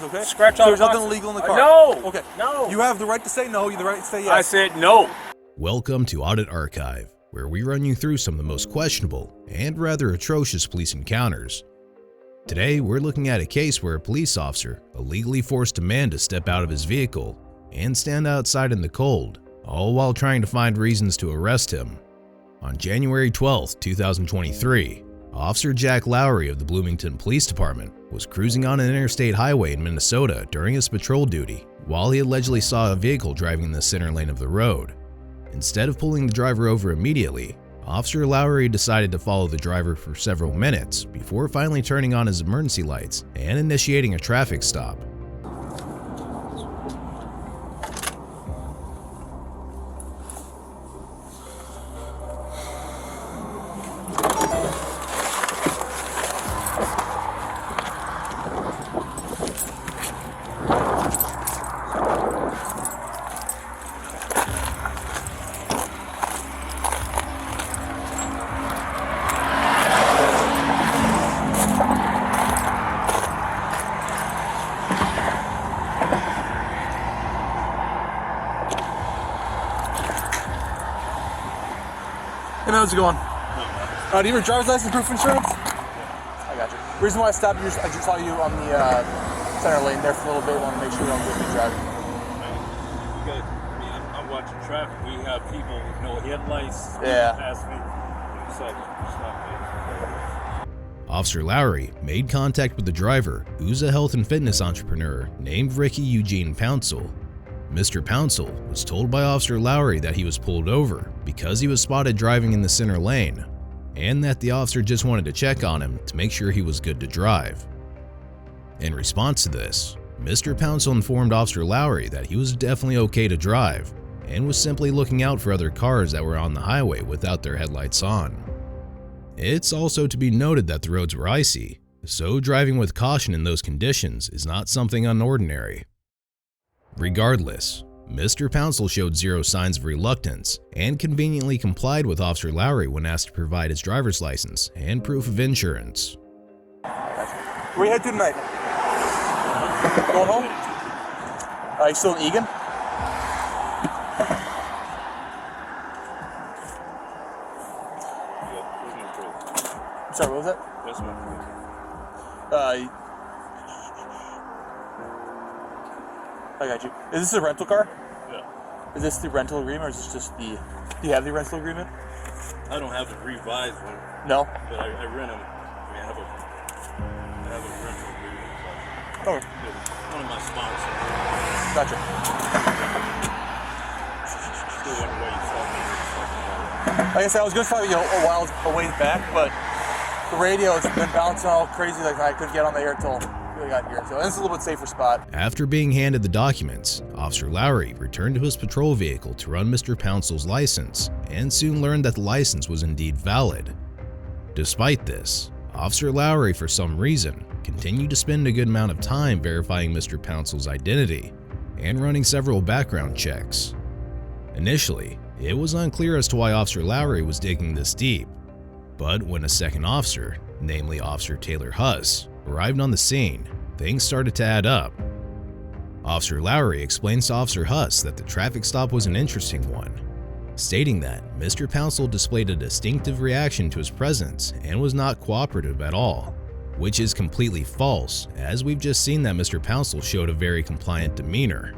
Okay? Scratch so all there's the nothing boxes. illegal in the car? No. Okay. No. You have the right to say no. You have the right to say yes. I said no. Welcome to Audit Archive, where we run you through some of the most questionable and rather atrocious police encounters. Today, we're looking at a case where a police officer illegally forced a man to step out of his vehicle and stand outside in the cold, all while trying to find reasons to arrest him. On January 12, 2023, Officer Jack Lowry of the Bloomington Police Department was cruising on an interstate highway in Minnesota during his patrol duty while he allegedly saw a vehicle driving in the center lane of the road. Instead of pulling the driver over immediately, Officer Lowry decided to follow the driver for several minutes before finally turning on his emergency lights and initiating a traffic stop. Hey man, how's it going? Do you have your driver's license, proof of insurance? I got you. The reason why I stopped you, I just saw you on the center lane there for a little bit. I want to make sure you don't get me driving. Because I'm watching traffic. We have people with no headlights. Yeah. Pass me. Stop. Officer Lowry made contact with the driver, who's a health and fitness entrepreneur named Ricky Eugene Pouncil. Mr. Pouncil was told by Officer Lowry that he was pulled over because he was spotted driving in the center lane, and that the officer just wanted to check on him to make sure he was good to drive. In response to this, Mr. Pouncil informed Officer Lowry that he was definitely okay to drive and was simply looking out for other cars that were on the highway without their headlights on. It's also to be noted that the roads were icy, so driving with caution in those conditions is not something unordinary. Regardless, Mr. Pouncil showed zero signs of reluctance and conveniently complied with Officer Lowry when asked to provide his driver's license and proof of insurance. Where you head to tonight? Going home? You still in Egan? Sorry, what was that? That's I got you. Is this a rental car? Yeah. Is this the rental agreement, or is this just the... Do you have the rental agreement? I don't have the revised one, No? but I rent them. I have a rental agreement. Oh, One of my sponsors. gotcha. Still wonder why you saw me. Like I said, I was going to tell you a while a ways back, but the radio has been bouncing all crazy. Like I couldn't get on the air until we got here. So this is a little bit safer spot. After being handed the documents, Officer Lowry returned to his patrol vehicle to run Mr. Pouncil's license and soon learned that the license was indeed valid. Despite this, Officer Lowry, for some reason, continued to spend a good amount of time verifying Mr. Pouncil's identity and running several background checks. Initially, it was unclear as to why Officer Lowry was digging this deep, but when a second officer, namely Officer Taylor Huss, arrived on the scene, things started to add up. Officer Lowry explains to Officer Huss that the traffic stop was an interesting one, stating that Mr. Pouncil displayed a distinctive reaction to his presence and was not cooperative at all, which is completely false, as we've just seen that Mr. Pouncil showed a very compliant demeanor.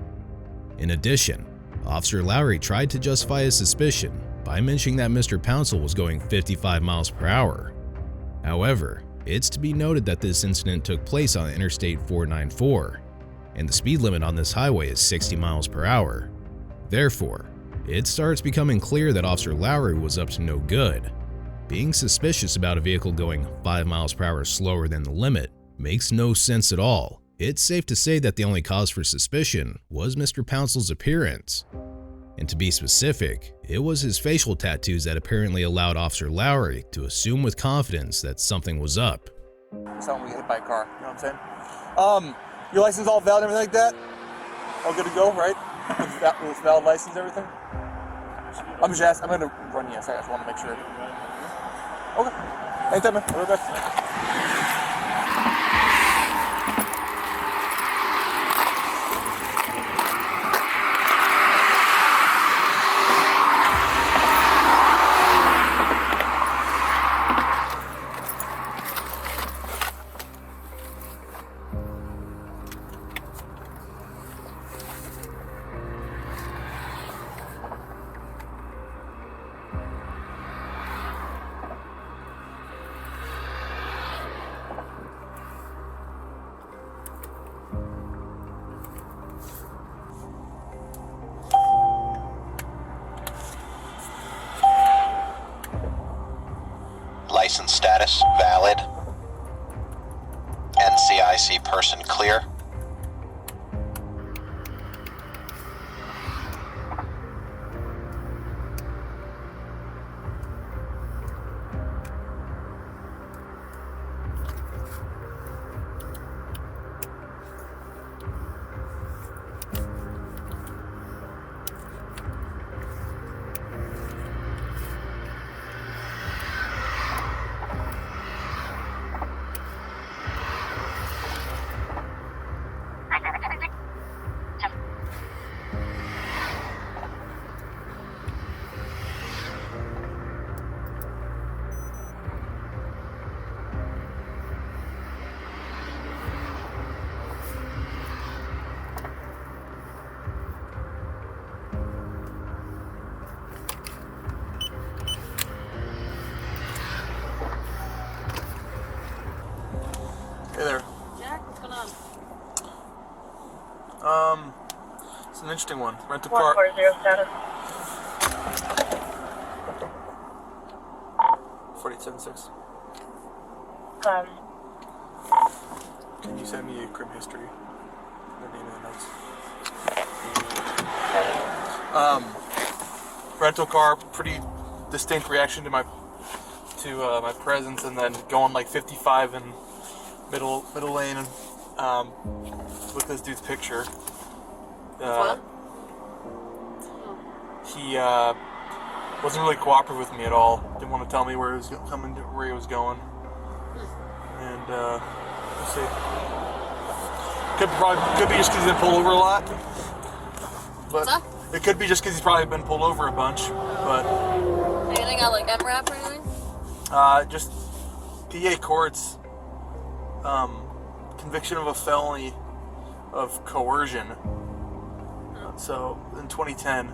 In addition, Officer Lowry tried to justify his suspicion by mentioning that Mr. Pouncil was going 55 miles per hour. However, it's to be noted that this incident took place on Interstate 494, and the speed limit on this highway is 60 miles per hour. Therefore, it starts becoming clear that Officer Lowry was up to no good. Being suspicious about a vehicle going 5 miles per hour slower than the limit makes no sense at all. It's safe to say that the only cause for suspicion was Mr. Pouncil's appearance. And to be specific, it was his facial tattoos that apparently allowed Officer Lowry to assume with confidence that something was up. Someone we get hit by a car, you know what I'm saying? Your license all valid and everything like that? All good to go, right? With valid license and everything? I'm just asking, I'm going to run yes, I just want to make sure. Okay. Anytime, man. I'll be back. status valid. NCIC person clear. Hey there. Jack, what's going on? It's an interesting one. Rent a car. 140 status. 4876. Can you send me a crib history? The name of the notes. Rental car, pretty distinct reaction to my presence, and then going like 55 in middle lane, with this dude's picture. What? He wasn't really cooperative with me at all. Didn't want to tell me where he was coming, where he was going, and let's see. Could be just because he's been pulled over a lot, but What's that? it could be just because he's probably been pulled over a bunch. But Anything got like MRAP or anything? just PA courts, conviction of a felony of coercion. So in 2010,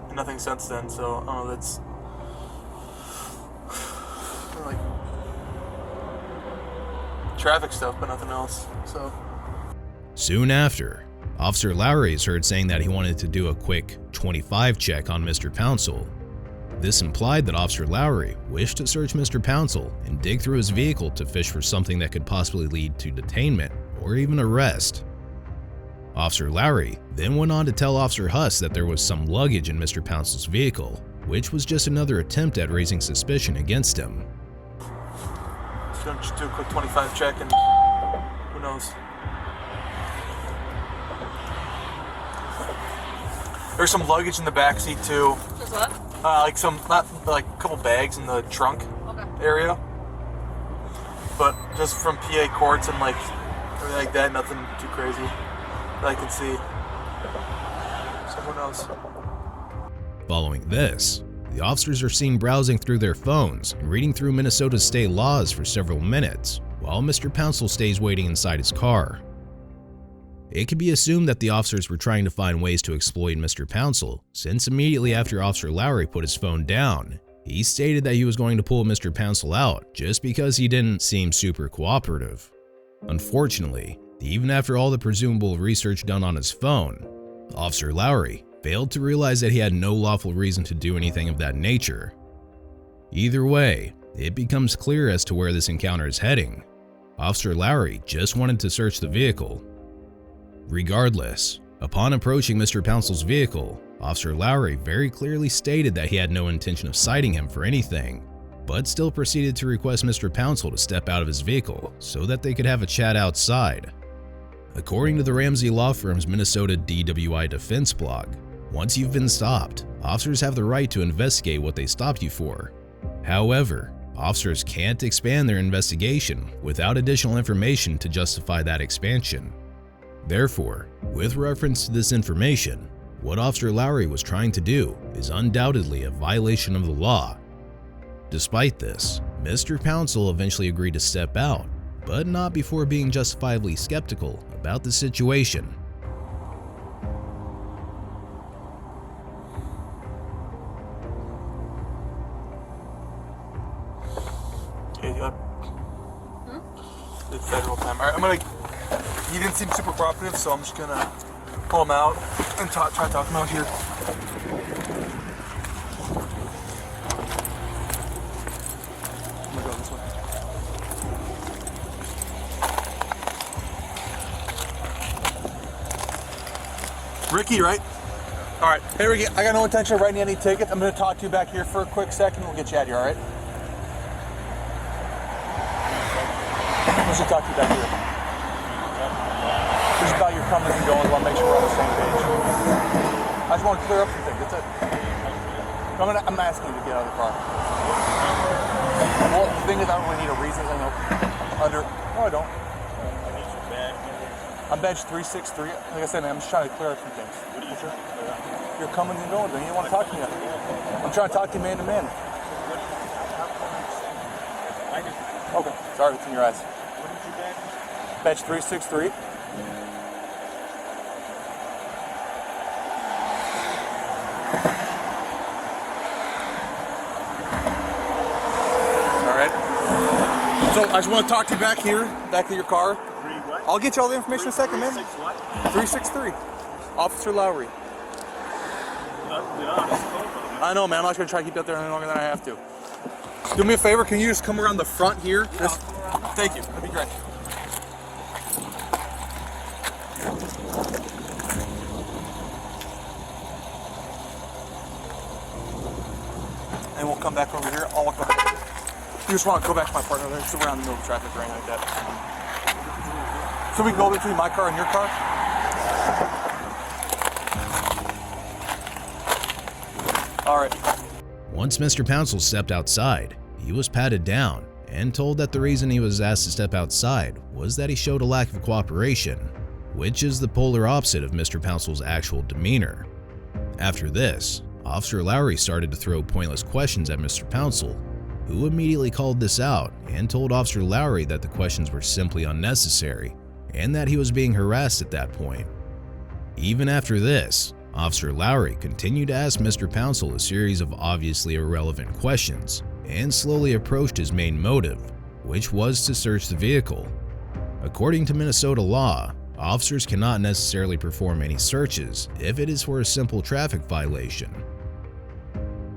and nothing since then. So I don't know. That's like traffic stuff, but nothing else. So Soon after, Officer Lowry is heard saying that he wanted to do a quick 25 check on Mr. Pouncil. This implied that Officer Lowry wished to search Mr. Pouncil and dig through his vehicle to fish for something that could possibly lead to detainment or even arrest. Officer Lowry then went on to tell Officer Huss that there was some luggage in Mr. Pouncil's vehicle, which was just another attempt at raising suspicion against him. just gonna do a quick 25 check, and who knows. There's some luggage in the back seat too. Just what? Like a couple bags in the trunk Okay. area. But just from PA courts and like everything like that, nothing too crazy that I can see. Someone else. Following this, the officers are seen browsing through their phones and reading through Minnesota's state laws for several minutes, while Mr. Pouncil stays waiting inside his car. It can be assumed that the officers were trying to find ways to exploit Mr. Pouncil, since immediately after Officer Lowry put his phone down, he stated that he was going to pull Mr. Pouncil out just because he didn't seem super cooperative. Unfortunately, even after all the presumable research done on his phone, Officer Lowry failed to realize that he had no lawful reason to do anything of that nature. Either way, it becomes clear as to where this encounter is heading. Officer Lowry just wanted to search the vehicle. Regardless, upon approaching Mr. Pouncil's vehicle, Officer Lowry very clearly stated that he had no intention of citing him for anything, but still proceeded to request Mr. Pouncil to step out of his vehicle so that they could have a chat outside. According to the Ramsey Law Firm's Minnesota DWI defense blog, once you've been stopped, officers have the right to investigate what they stopped you for. However, officers can't expand their investigation without additional information to justify that expansion. Therefore, with reference to this information, what Officer Lowry was trying to do is undoubtedly a violation of the law. Despite this, Mr. Pouncil eventually agreed to step out, but not before being justifiably skeptical about the situation. Okay, the federal time. All right, he didn't seem super cooperative, so I'm just gonna pull him out and try to talk him out here. I'm gonna go this way. Ricky, right? All right. Hey, Ricky, I got no intention of writing any tickets. I'm going to talk to you back here for a quick second. We'll get you out of here, all right? Let's just talk to you back here. Just about your coming and going. I want to make sure we're on the same page. I just want to clear up some things. That's it. I'm asking you to get out of the car. Well, the thing is, I don't really need a reason. I know. No, I don't. I'm badge 363. Like I said, man, I'm just trying to clear up some things. What are you trying to clear up? You're coming and going. You don't want to talk to me. I'm trying to talk to you man to man. Okay. Sorry, it's in your eyes. What is your badge? Badge 363. All right. So I just want to talk to you back here, back to your car. I'll get you all the information in a second, man. 363. Officer Lowry. I know, man. I'm not going to try to keep you out there any longer than I have to. Do me a favor. Can you just come around the front here? Thank you. That'd be great. And we'll come back over here. I'll walk back. You just want to go back to my partner there, so we're out in the middle of traffic or anything like that. So we can go between my car and your car? All right. Once Mr. Pouncil stepped outside, he was patted down and told that the reason he was asked to step outside was that he showed a lack of cooperation, which is the polar opposite of Mr. Pouncil's actual demeanor. After this, Officer Lowry started to throw pointless questions at Mr. Pouncil, who immediately called this out and told Officer Lowry that the questions were simply unnecessary and that he was being harassed at that point. Even after this, Officer Lowry continued to ask Mr. Pouncil a series of obviously irrelevant questions and slowly approached his main motive, which was to search the vehicle. According to Minnesota law, officers cannot necessarily perform any searches if it is for a simple traffic violation.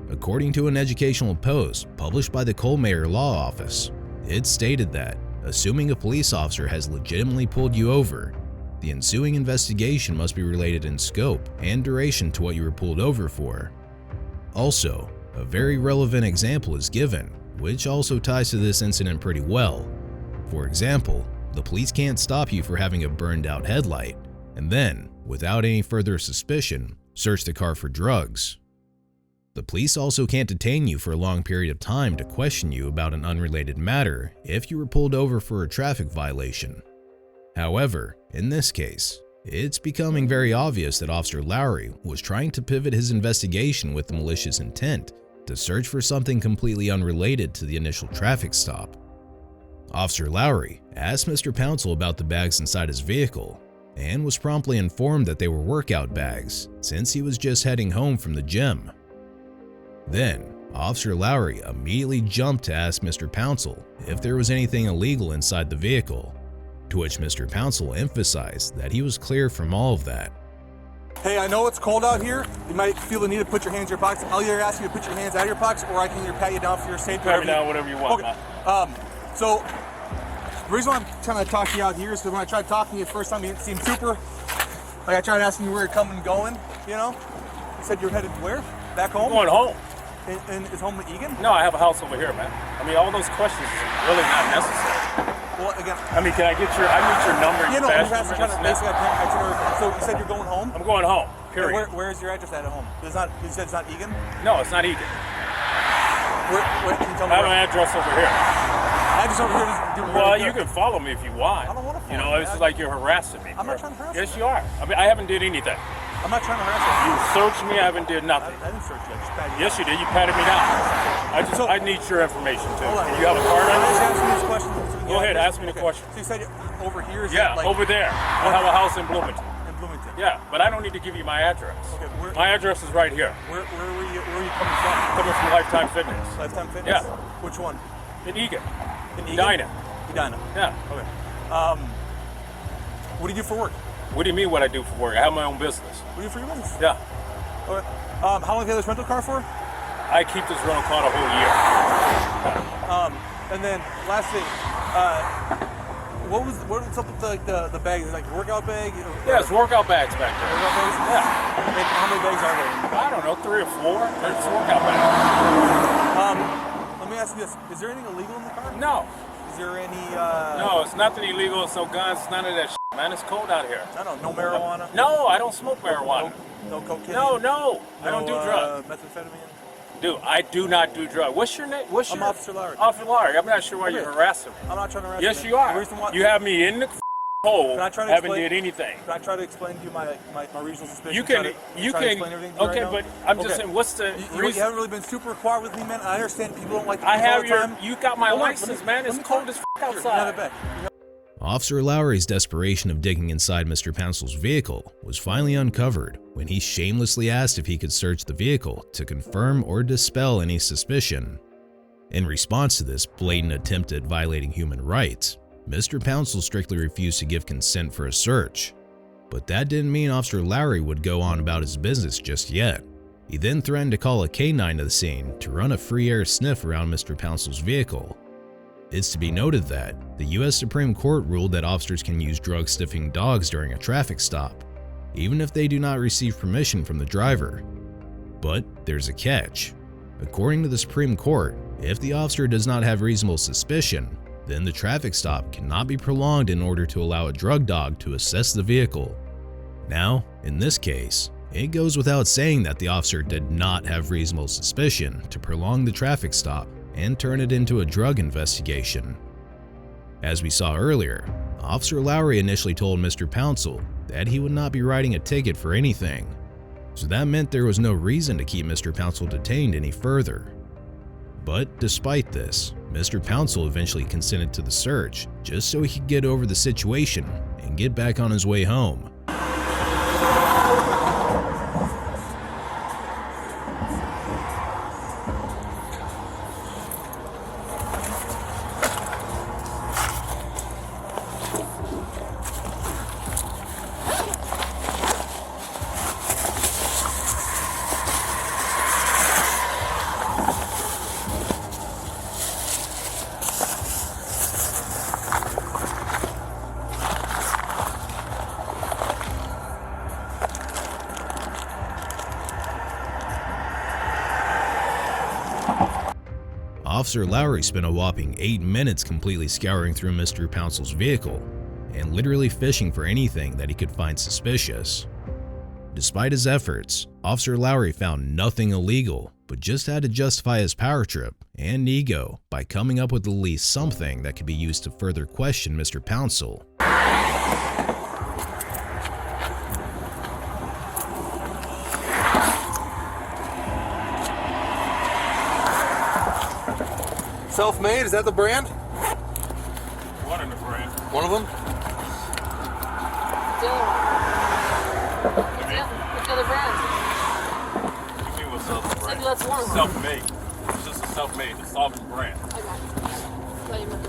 According to an educational post published by the Colmayer Law Office, it stated that, assuming a police officer has legitimately pulled you over, the ensuing investigation must be related in scope and duration to what you were pulled over for. Also, a very relevant example is given, which also ties to this incident pretty well. For example, the police can't stop you for having a burned out headlight, and then, without any further suspicion, search the car for drugs. The police also can't detain you for a long period of time to question you about an unrelated matter if you were pulled over for a traffic violation. However, in this case, it's becoming very obvious that Officer Lowry was trying to pivot his investigation with malicious intent to search for something completely unrelated to the initial traffic stop. Officer Lowry asked Mr. Pouncil about the bags inside his vehicle and was promptly informed that they were workout bags since he was just heading home from the gym. Then, Officer Lowry immediately jumped to ask Mr. Pouncil if there was anything illegal inside the vehicle, to which Mr. Pouncil emphasized that he was clear from all of that. Hey, I know it's cold out here. You might feel the need to put your hands in your pockets. I'll either ask you to put your hands out of your pockets, or I can either pat you down for your safety. Pat me down, whatever you want. Okay. So the reason why I'm trying to talk to you out here is because when I tried talking to you the first time, you seemed super. Like I tried asking you where you're coming and going. You know, you said you're headed where? Back home? I'm going home. And is home Egan? No, I have a house over here, man. I mean, all those questions are really not necessary. Well, again, I mean, can I need your number? You know, badge I'm number, trying to this and that? so you said you're going home? I'm going home, period. Where is your address at home? It's not, you said it's not Egan? No, it's not Egan. Can you tell me I have an address over here. Address over here is Well, you can follow me if you want. I don't want to follow You know, you. it's like you're harassing me. I'm not trying to harass you. Yes, you are. I mean, I haven't did anything. I'm not trying to harass you. You searched me, I haven't did nothing. I didn't search you. I just patted you. Yes, you did. You patted me down. I need your information too. Hold on. You have a card I'm on just it? asking these questions. So Go ahead, ask me the question. So you said over here is Yeah, that like over there. I have a house in Bloomington. in Bloomington? Yeah, but I don't need to give you my address. Okay, My address is right here. Where were you coming from? Coming from Lifetime Fitness. Lifetime Fitness? Yeah. Which one? In Egan. In Egan? Edina. Edina. Yeah. Okay. What do you do for work? What do you mean what I do for work? I have my own business. What do you do for your business? Yeah. Okay. How long have you had this rental car for? I keep this rental car the whole year. And then last thing, what's up with the bags? Is it like a workout bag? Yeah, it's workout bags back there. Workout bags? Yeah. Like, how many bags are there? I don't know, 3 or 4. It's workout bags. Let me ask you this: is there anything illegal in the car? No. Is there any? No, it's nothing illegal. It's no guns. None of that shit, man. It's cold out here. I don't know. No marijuana. No, I don't smoke marijuana. No cocaine. No, I don't do drugs. Methamphetamine. Dude, I do not do drugs. What's your name? I'm Officer Lowry. Officer Lowry. I'm not sure why you're harassing me. I'm not trying to harass Yes, you. you are. The reason why- You have me in the hole. Can I try to haven't explain- did anything. Can I try to explain to you my regional suspicion? You can. Try You to can. explain everything to you Okay, right now? but I'm just Okay. saying. What's the You reason? haven't really been super quiet with me, man. I understand people don't like to I speak all have the your. time. You got my Hold on, license, let me- man. let It's me cold talk. as Here, outside. another bag. Officer Lowry's desperation of digging inside Mr. Pouncil's vehicle was finally uncovered when he shamelessly asked if he could search the vehicle to confirm or dispel any suspicion. In response to this blatant attempt at violating human rights, Mr. Pouncil strictly refused to give consent for a search. But that didn't mean Officer Lowry would go on about his business just yet. He then threatened to call a canine to the scene to run a free air sniff around Mr. Pouncil's vehicle. It's to be noted that the US Supreme Court ruled that officers can use drug-sniffing dogs during a traffic stop, even if they do not receive permission from the driver. But there's a catch. According to the Supreme Court, if the officer does not have reasonable suspicion, then the traffic stop cannot be prolonged in order to allow a drug dog to assess the vehicle. Now, in this case, it goes without saying that the officer did not have reasonable suspicion to prolong the traffic stop and turn it into a drug investigation. As we saw earlier, Officer Lowry initially told Mr. Pouncil that he would not be writing a ticket for anything, so that meant there was no reason to keep Mr. Pouncil detained any further. But despite this, Mr. Pouncil eventually consented to the search just so he could get over the situation and get back on his way home. Officer Lowry spent a whopping 8 minutes completely scouring through Mr. Pouncil's vehicle and literally fishing for anything that he could find suspicious. Despite his efforts, Officer Lowry found nothing illegal, but just had to justify his power trip and ego by coming up with at least something that could be used to further question Mr. Pouncil. Self-made, is that the brand? One of the brand. One of them? Which other brand? You mean what's up, brand? That's one. Self-made. It's just a self-made. It's all brand. I got it. Thought you meant the-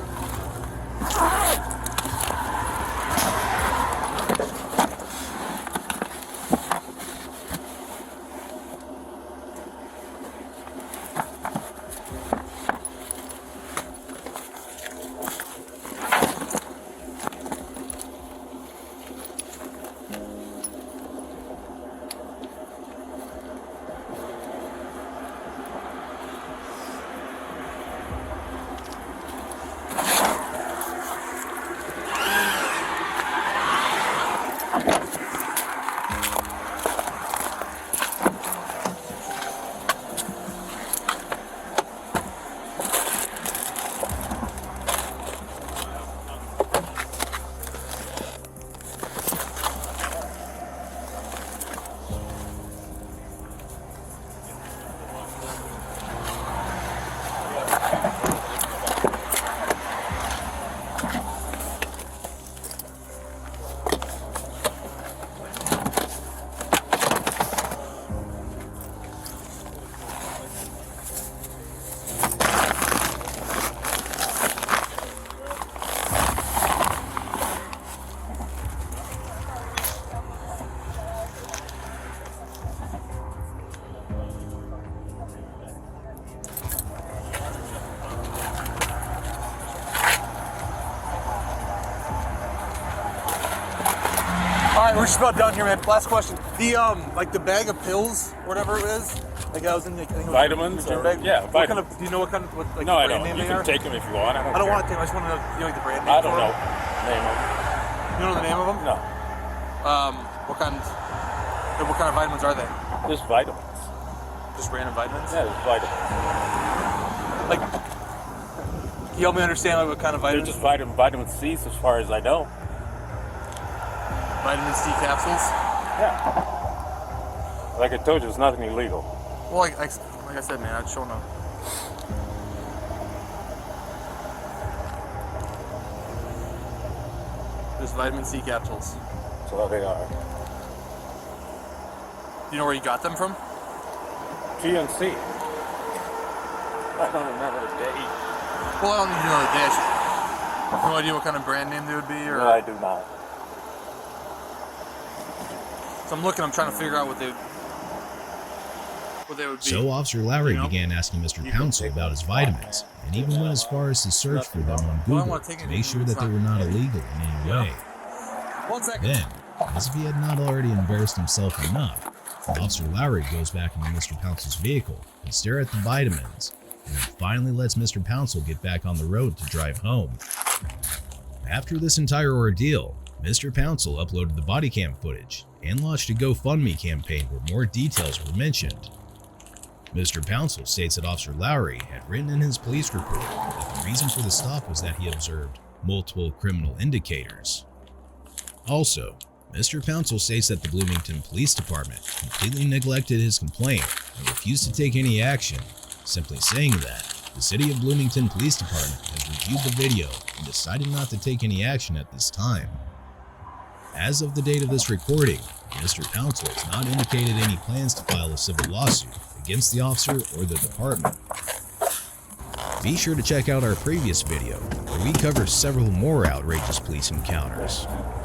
We're just about done here, man. Last question. The like the bag of pills, whatever it is. Like I was in the, I think it was Vitamins? your gym Or, bag. yeah, What vitamins. kind of? Do you know what kind of? What, like, No, I brand don't. name You they can are? take them if you want. I don't want to take them. I just want to know, you know, like the brand name. I don't for know. them? Name them. You don't know the name of them? No. What kind of vitamins are they? Just vitamins. Just random vitamins? Yeah, there's vitamins. Like, can you help me understand like what kind of They're vitamins? just vitamin C as far as I know. Vitamin C capsules? Yeah. Like I told you, it's nothing illegal. Well, like I said, man, I just don't know. There's vitamin C capsules. That's what they are. Do you know where you got them from? GNC. I don't remember the date. Well, I don't need to know the dish. No idea what kind of brand name they would be, or No, I do not. so I'm looking. I'm trying to figure out what they would be. So Officer Lowry You know? began asking Mr. You can Pouncil take about his them. vitamins, and even went as far as to search for them on Well, I Google wanna take to it make sure it's that they not- were not illegal in any way. 1 second. Then, as if he had not already embarrassed himself enough, Officer Lowry goes back into Mr. Pouncil's vehicle and stare at the vitamins, and then finally lets Mr. Pouncil get back on the road to drive home. After this entire ordeal, Mr. Pouncil uploaded the body cam footage and launched a GoFundMe campaign where more details were mentioned. Mr. Pouncil states that Officer Lowry had written in his police report that the reason for the stop was that he observed multiple criminal indicators. Also, Mr. Pouncil states that the Bloomington Police Department completely neglected his complaint and refused to take any action, simply saying that the City of Bloomington Police Department has reviewed the video and decided not to take any action at this time. As of the date of this recording, Mr. Pouncil has not indicated any plans to file a civil lawsuit against the officer or the department. Be sure to check out our previous video, where we cover several more outrageous police encounters.